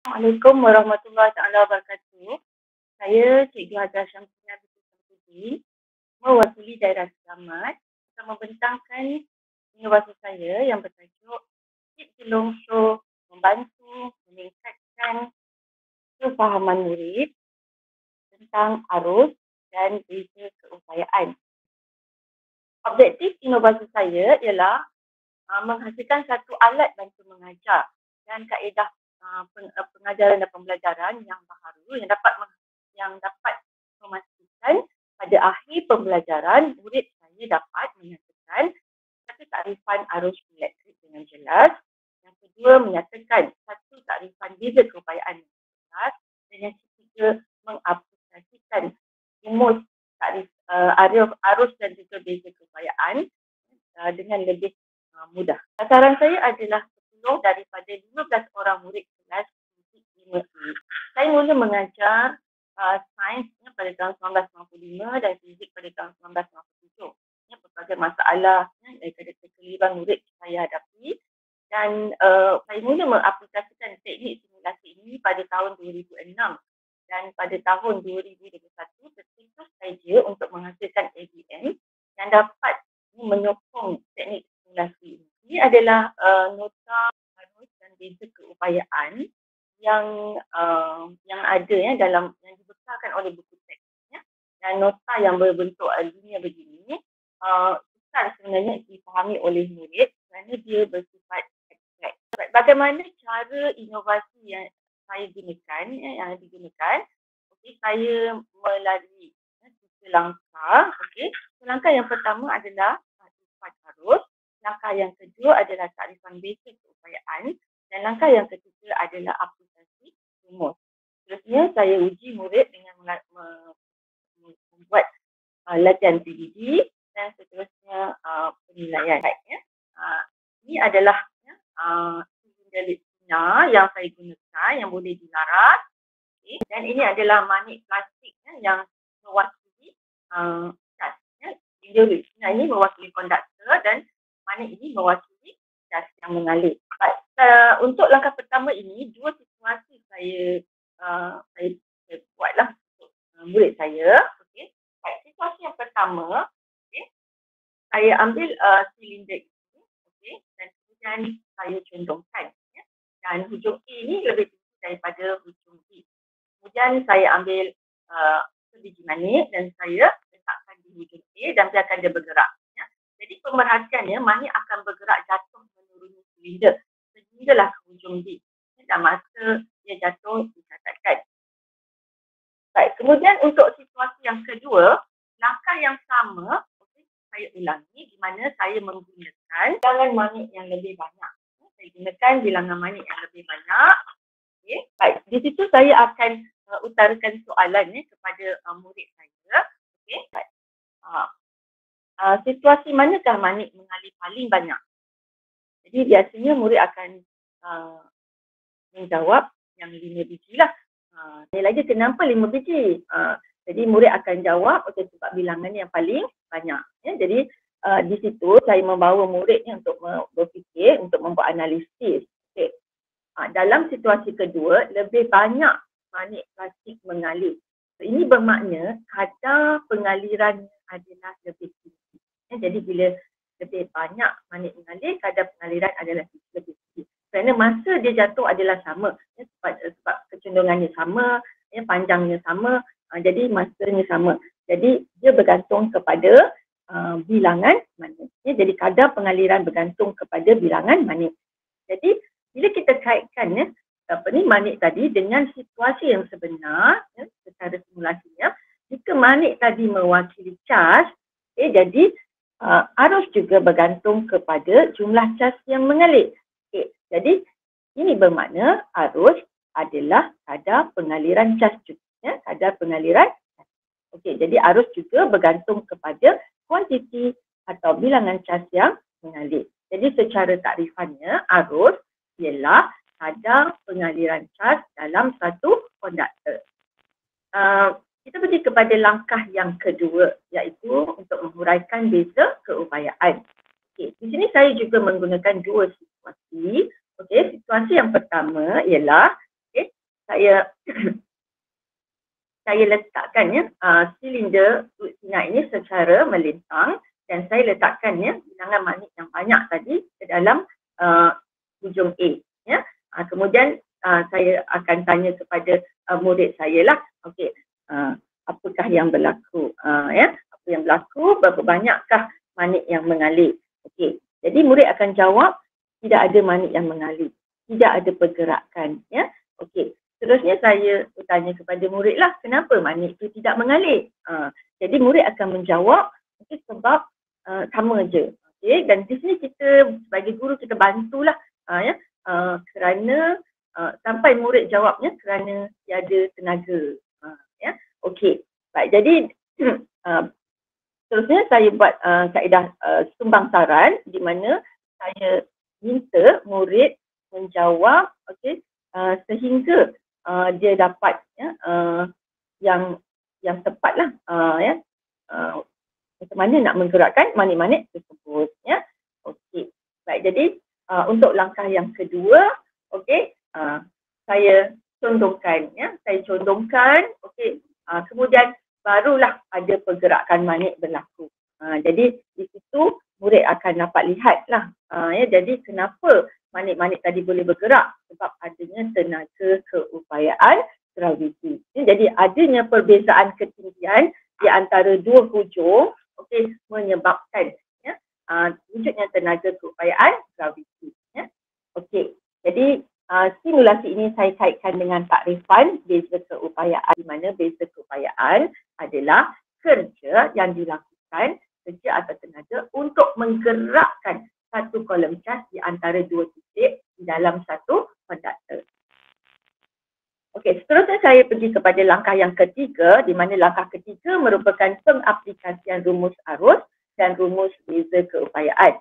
Assalamualaikum warahmatullahi taala wabarakatuh. Saya Cikgu Hajah Syamsiah binti Samsudin, mewakili daerah Selamat akan membentangkan inovasi saya yang bertajuk Cip Jelongso membantu meningkatkan kefahaman murid tentang arus dan beza keupayaan. Objektif inovasi saya ialah menghasilkan satu alat bantu mengajar dan kaedah pengajaran dan pembelajaran yang baharu yang dapat memastikan pada akhir pembelajaran murid saya dapat menyatakan satu takrifan arus elektrik dengan jelas, yang kedua menyatakan satu takrifan beza keupayaan yang jelas, dan yang ketiga mengaplikasikan rumus takrif arus dan juga beza keupayaan dengan lebih mudah. Sasaran saya adalah 10 daripada 15 orang murid kelas fisik 5A. Saya mula mengajar sains pada tahun 1995 dan fizik pada tahun 1997. Berbagai masalah daripada kekeliruan murid saya hadapi, dan saya mula mengaplikasikan teknik simulasi ini pada tahun 2006, dan pada tahun 2021 tercetus saja untuk menghasilkan ABM yang dapat menyokong teknik simulasi ini. Ini adalah nota arus dan beza keupayaan yang ada dalam yang dibesarkan oleh buku teks, dan nota yang berbentuk linear begini sukar sebenarnya dipahami oleh murid kerana dia bersifat abstrak. Bagaimana cara inovasi yang saya gunakan, yang digunakan? Okey, saya melalui 3 langkah. Okey, langkah yang pertama adalah takrifan arus, langkah yang kedua adalah takrifan beza keupayaan, dan langkah yang ketiga adalah aplikasi rumus. Seterusnya saya uji murid dengan membuat latihan PDD, dan seterusnya penilaian. Ini adalah sinar yang saya gunakan yang boleh dilaras. Okay. Dan ini adalah manik plastik yang mewakili cas. Sinar ini mewakili konduktor dan manik ini mewakili cas yang mengalir. Untuk langkah pertama ini, 2 situasi saya buatlah untuk murid saya. Okay. Situasi yang pertama, okay, saya ambil silinder ini, okay, dan kemudian saya condongkan. Dan hujung A ini lebih tinggi daripada hujung B. Kemudian saya ambil sebiji manik dan saya letakkan di hujung A dan biarkan dia bergerak. Jadi pemerhatiannya, manik akan bergerak jatuh menuruni silinder sehinggalah ke hujung B. Dan masa dia jatuh dicatatkan. Baik, kemudian untuk situasi yang kedua, langkah yang sama saya ulangi di mana saya menggunakan bilangan manik yang lebih banyak. Saya gunakan bilangan manik yang lebih banyak. Okay. Baik, di situ saya akan utarakan soalan kepada murid saya. Okay. Baik. Situasi manakah manik mengalir paling banyak? Jadi biasanya murid akan menjawab yang 5 biji lah. Saya lagi kenapa 5 biji? Jadi murid akan jawab sebab bilangan yang paling banyak. Jadi di situ saya membawa murid untuk berfikir, untuk membuat analisis. Okay. Dalam situasi kedua, lebih banyak manik plastik mengalir. Ini bermakna kadar pengaliran adalah lebih tinggi. Jadi bila lebih banyak manik mengalir, kadar pengaliran adalah lebih tinggi. Kerana masa dia jatuh adalah sama, sebab kecenderungannya sama, panjangnya sama, jadi masanya sama. Jadi dia bergantung kepada bilangan manik. Jadi kadar pengaliran bergantung kepada bilangan manik. Jadi bila kita kaitkan manik tadi dengan situasi yang sebenar, secara simulasinya, jika manik tadi mewakili cas, jadi arus juga bergantung kepada jumlah cas yang mengalir. Jadi ini bermakna arus adalah kadar pengaliran cas juga, kadar pengaliran. Okey, jadi arus juga bergantung kepada kuantiti atau bilangan cas yang mengalir. Jadi secara takrifannya, arus ialah kadar pengaliran cas dalam satu konduktor. Kita pergi kepada langkah yang kedua, iaitu untuk menghuraikan beza keupayaan. Okay. Di sini saya juga menggunakan 2 situasi. Okay. Situasi yang pertama ialah saya saya letakkannya silinder fluid sinar ini secara melintang dan saya letakkannya bilangan manik yang banyak tadi ke dalam hujung A. Ya. Kemudian saya akan tanya kepada murid saya lah, okey, apakah yang berlaku? Ya, apa yang berlaku? Berapa banyakkah manik yang mengalir? Okey, jadi murid akan jawab tidak ada manik yang mengalir, tidak ada pergerakan. Ya, okey. Seterusnya saya bertanya kepada murid lah, kenapa manik itu tidak mengalir? Jadi murid akan menjawab, okay, sebab sama je. Okay? Dan di sini kita sebagai guru kita bantulah, ya, kerana sampai murid jawabnya kerana tiada tenaga. Ya, okey. Baik, jadi seterusnya saya buat kaedah sumbang saran di mana saya minta murid menjawab, okey, sehingga dia dapat, ya, yang tepat lah, ya, macam mana nak menggerakkan manik-manik tersebut. Ya, okey. Baik, jadi untuk langkah yang kedua, okey, saya condongkan, ya, okey, kemudian barulah ada pergerakan manik berlaku. Jadi di situ murid akan dapat lihatlah, ya, jadi kenapa manik-manik tadi boleh bergerak, sebab adanya tenaga keupayaan graviti. Jadi adanya perbezaan ketinggian di antara dua hujung, okey, menyebabkan, ya, wujudnya tenaga keupayaan graviti. Ya. Okey, jadi simulasi ini saya kaitkan dengan takrifan beza keupayaan, di mana beza keupayaan adalah kerja yang dilakukan, kerja atau tenaga untuk menggerakkan satu kolom cas di antara dua titik di dalam satu konduktor. Okey, seterusnya saya pergi kepada langkah yang ketiga, di mana langkah ketiga merupakan pengaplikasian rumus arus dan rumus beza keupayaan.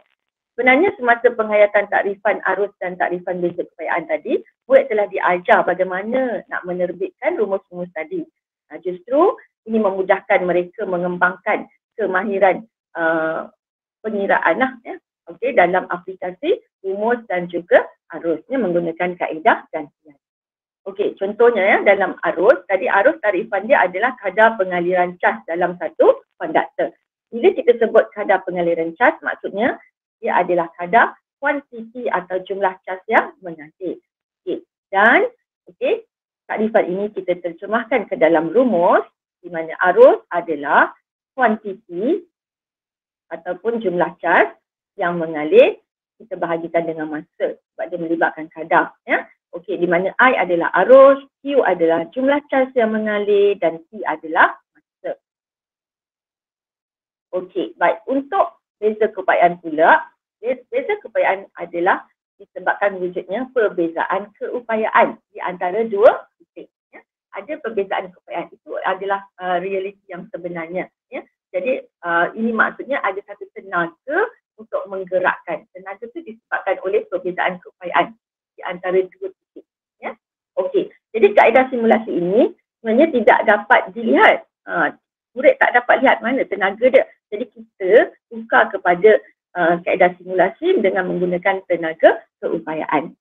Sebenarnya semasa penghayatan takrifan arus dan takrifan beza keupayaan tadi, murid telah diajar bagaimana nak menerbitkan rumus-rumus tadi. Justru ini memudahkan mereka mengembangkan kemahiran pengiraan lah, ya, okey, dalam aplikasi rumus dan juga arusnya menggunakan kaedah gantian. Okey, contohnya, ya, dalam arus, tadi arus takrifan dia adalah kadar pengaliran cas dalam satu konduktor. Bila kita sebut kadar pengaliran cas, maksudnya dia adalah kadar kuantiti atau jumlah cas yang mengalir. Okey, dan okey, takrifan ini kita terjemahkan ke dalam rumus di mana arus adalah kuantiti ataupun jumlah cas yang mengalir kita bahagikan dengan masa sebab dia melibatkan kadar, ya. Okey, di mana I adalah arus, Q adalah jumlah cas yang mengalir dan T adalah masa. Okey, baik, untuk beza keupayaan pula, beza keupayaan adalah disebabkan wujudnya perbezaan keupayaan di antara dua titik. Ya. Ada perbezaan keupayaan, itu adalah realiti yang sebenarnya. Ya. Jadi ini maksudnya ada satu tenaga untuk menggerakkan. Tenaga itu disebabkan oleh perbezaan keupayaan di antara dua titik. Ya. Okey, jadi kaedah simulasi ini sebenarnya tidak dapat dilihat. Murid tak dapat lihat mana tenaga dia. Jadi kita tukar kepada kaedah simulasi dengan menggunakan tenaga keupayaan.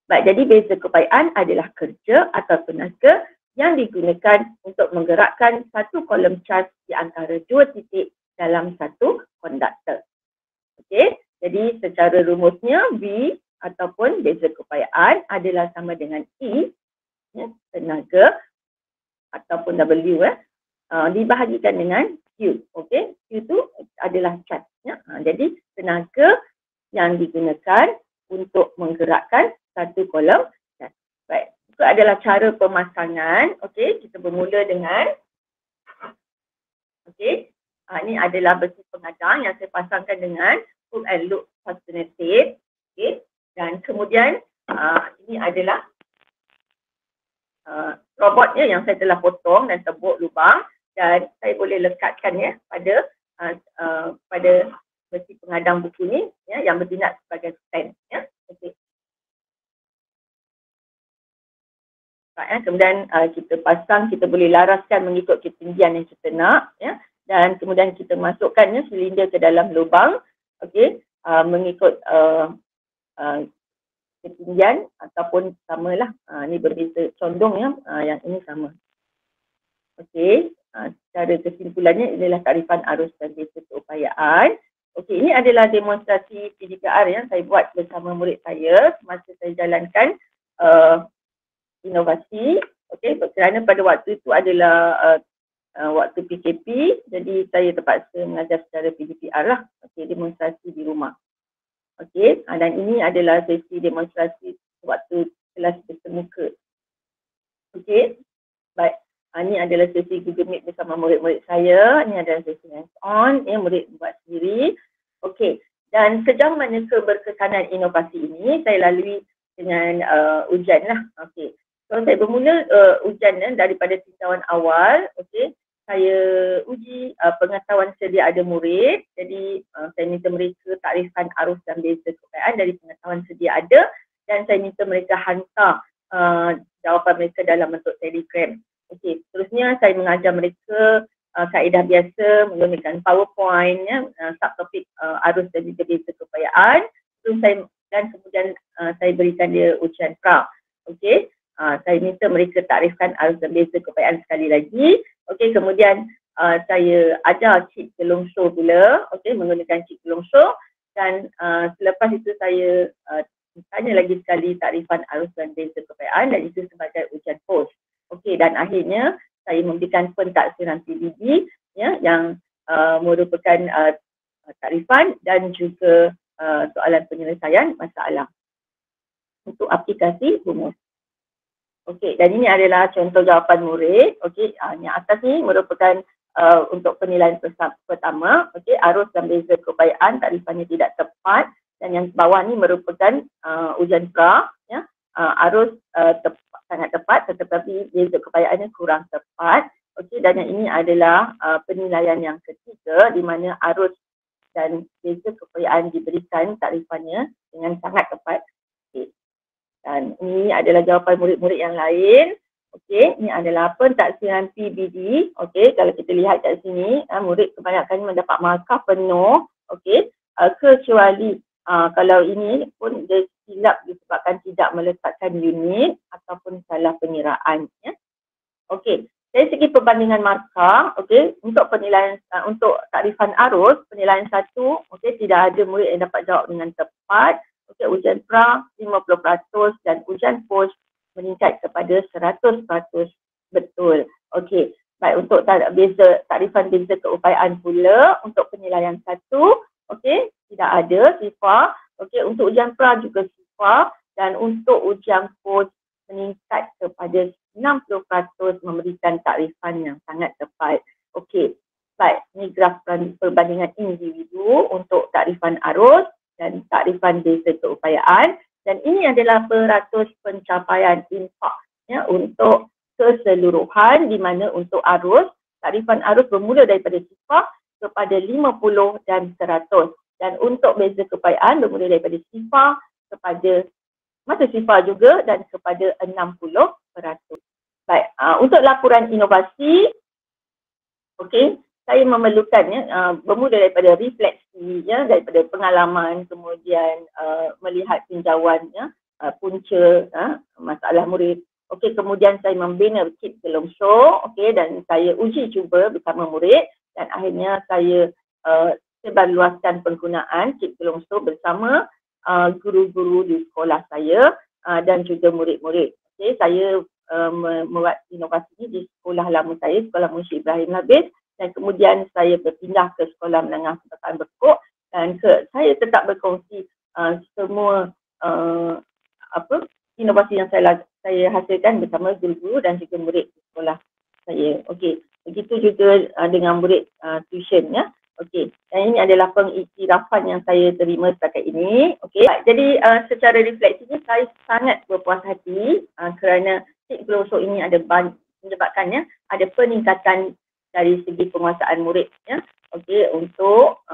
Baik, jadi beza keupayaan adalah kerja atau tenaga yang digunakan untuk menggerakkan satu kolom cas di antara dua titik dalam satu konduktor. Okey, jadi secara rumusnya V ataupun beza keupayaan adalah sama dengan E, ya, tenaga ataupun W, dibahagikan dengan Q. Okey, Q itu adalah cas. Ya. Jadi tenaga yang digunakan untuk menggerakkan satu kolom cas. Baik, itu adalah cara pemasangan. Okey, kita bermula dengan, okey, ini adalah besi pengadang yang saya pasangkan dengan hook and loop fastener tape. Okey, dan kemudian ini adalah robotnya yang saya telah potong dan tebuk lubang dan saya boleh lekatkannya pada besi pengadang buku ni, ya, yang bertindak sebagai stand. Ya. Okey. Kemudian kita pasang, kita boleh laraskan mengikut ketinggian yang kita nak, ya, dan kemudian kita masukkannya silinder ke dalam lubang, okey, mengikut ketinggian ataupun samalah. Ini berbeza condong ya, yang ini sama. Okey, secara kesimpulannya inilah tarifan arus dan beza keupayaan. Okey, ini adalah demonstrasi PDPR yang saya buat bersama murid saya semasa saya jalankan inovasi. Okey, kerana pada waktu itu adalah waktu PKP, jadi saya terpaksa mengajar secara PDPR lah. Okey, demonstrasi di rumah. Okey, dan ini adalah sesi demonstrasi waktu kelas bersemuka. Okey, baik. Ini adalah sesi Google Meet bersama murid-murid saya. Ini adalah sesi hands-on, murid buat sendiri. Okey, dan sejauh mana keberkesanan inovasi ini saya lalui dengan ujian lah. Okey, so saya bermula ujian daripada tinjauan awal. Okey, saya uji pengetahuan sedia ada murid. Jadi saya minta mereka takrifan arus dan beza keupayaan dari pengetahuan sedia ada, dan saya minta mereka hantar jawapan mereka dalam bentuk telegram. Okey, seterusnya saya mengajar mereka kaedah biasa menggunakan PowerPoint, subtopik arus dan juga beza keupayaan. Dan kemudian saya berikan dia ujian pra. Okey, saya minta mereka takrifkan arus dan beza keupayaan sekali lagi. Okey, kemudian saya ajar cik gelongso pula, okey, menggunakan cik gelongso, dan selepas itu saya tanya lagi sekali takrifan arus dan beza keupayaan, dan itu sebagai ujian post. Okey, dan akhirnya saya memberikan pentaksiran PBB yang merupakan takrifan dan juga soalan penyelesaian masalah untuk aplikasi rumus. Okey, dan ini adalah contoh jawapan murid. Okey, yang atas ni merupakan untuk penilaian pertama. Okey, arus dan beza keupayaan takrifannya tidak tepat, dan yang bawah ni merupakan ujian pra, ya. Arus sangat tepat tetapi beza keupayaan kurang tepat. Okey, dan yang ini adalah penilaian yang ketiga di mana arus dan beza keupayaan diberikan takrifannya dengan sangat tepat. Okey, dan ini adalah jawapan murid-murid yang lain. Okey, ini adalah pentaksiran PBD. Okey, kalau kita lihat kat sini, murid kebanyakan mendapat markah penuh. Okey, kecuali kalau ini pun dia silap disebabkan tidak meletakkan unit ataupun salah pengiraan. Ya. Okey, dari segi perbandingan markah, okey, untuk penilaian untuk takrifan arus, penilaian 1, okey, tidak ada murid yang dapat jawab dengan tepat. Okey, ujian pra 50% dan ujian post meningkat kepada 100% betul. Okey, baik, untuk takrifan beza keupayaan pula untuk penilaian 1, okey, tidak ada sifar. Okey, untuk ujian pra juga sifar, dan untuk ujian post meningkat kepada 60% memberikan takrifan yang sangat tepat. Okey, baik, ini graf perbandingan individu untuk takrifan arus dan takrifan beza keupayaan, dan ini adalah peratus pencapaian impak untuk keseluruhan, di mana untuk arus, takrifan arus bermula daripada sifar kepada 50 dan 100, dan untuk beza keupayaan bermula daripada sifar kepada masa sifar juga dan kepada 60%. Baik, untuk laporan inovasi, okey, saya memerlukannya bermula daripada refleksi, daripada pengalaman, kemudian melihat tinjauan, punca masalah murid. Okey, kemudian saya membina kit gelongso, okey, dan saya uji cuba bersama murid, dan akhirnya saya sebarluaskan penggunaan kit gelongso bersama guru-guru di sekolah saya dan juga murid-murid. Okey, saya membuat inovasi ini di sekolah lama saya, Sekolah Munshi Ibrahim Habis, dan kemudian saya berpindah ke Sekolah Menengah Kebangsaan Bekok, dan saya tetap berkongsi semua inovasi yang saya hasilkan bersama guru-guru dan juga murid di sekolah saya. Okey, begitu juga dengan murid tuition, ya. Okey, dan ini adalah pengiktirafan yang saya terima setakat ini. Okey, jadi secara refleksinya saya sangat berpuas hati kerana kit gelongso ini ada menyebabkannya ada peningkatan dari segi penguasaan murid, ya. Okey, untuk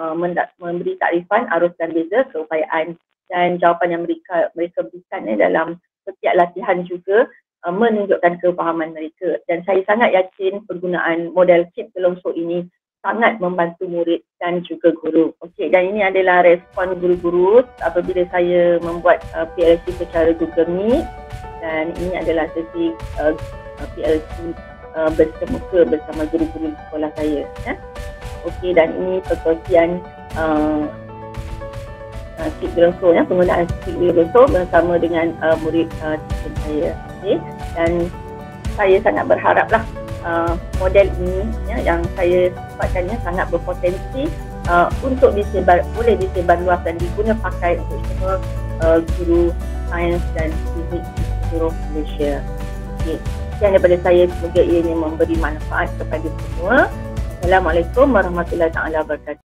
memberi takrifan arus dan beza keupayaan, dan jawapan yang mereka berikan dalam setiap latihan juga menunjukkan kefahaman mereka, dan saya sangat yakin penggunaan model kit gelongso ini sangat membantu murid dan juga guru. Okey, dan ini adalah respon guru-guru apabila saya membuat PLC secara Google Meet, dan ini adalah sesi PLC bersemuka bersama guru-guru di sekolah saya. Ya. Okey, dan ini perkongsian Kit Bronco, ya, penggunaan Kit Bronco bersama dengan murid sistem saya. Okey, dan saya sangat berharaplah model ini, ya, yang saya sifatkannya sangat berpotensi untuk boleh disebarluas dan diguna pakai untuk semua guru sains dan fizik di seluruh Malaysia. Okay. Sekian daripada saya, semoga ianya memberi manfaat kepada semua. Assalamualaikum warahmatullahi wabarakatuh.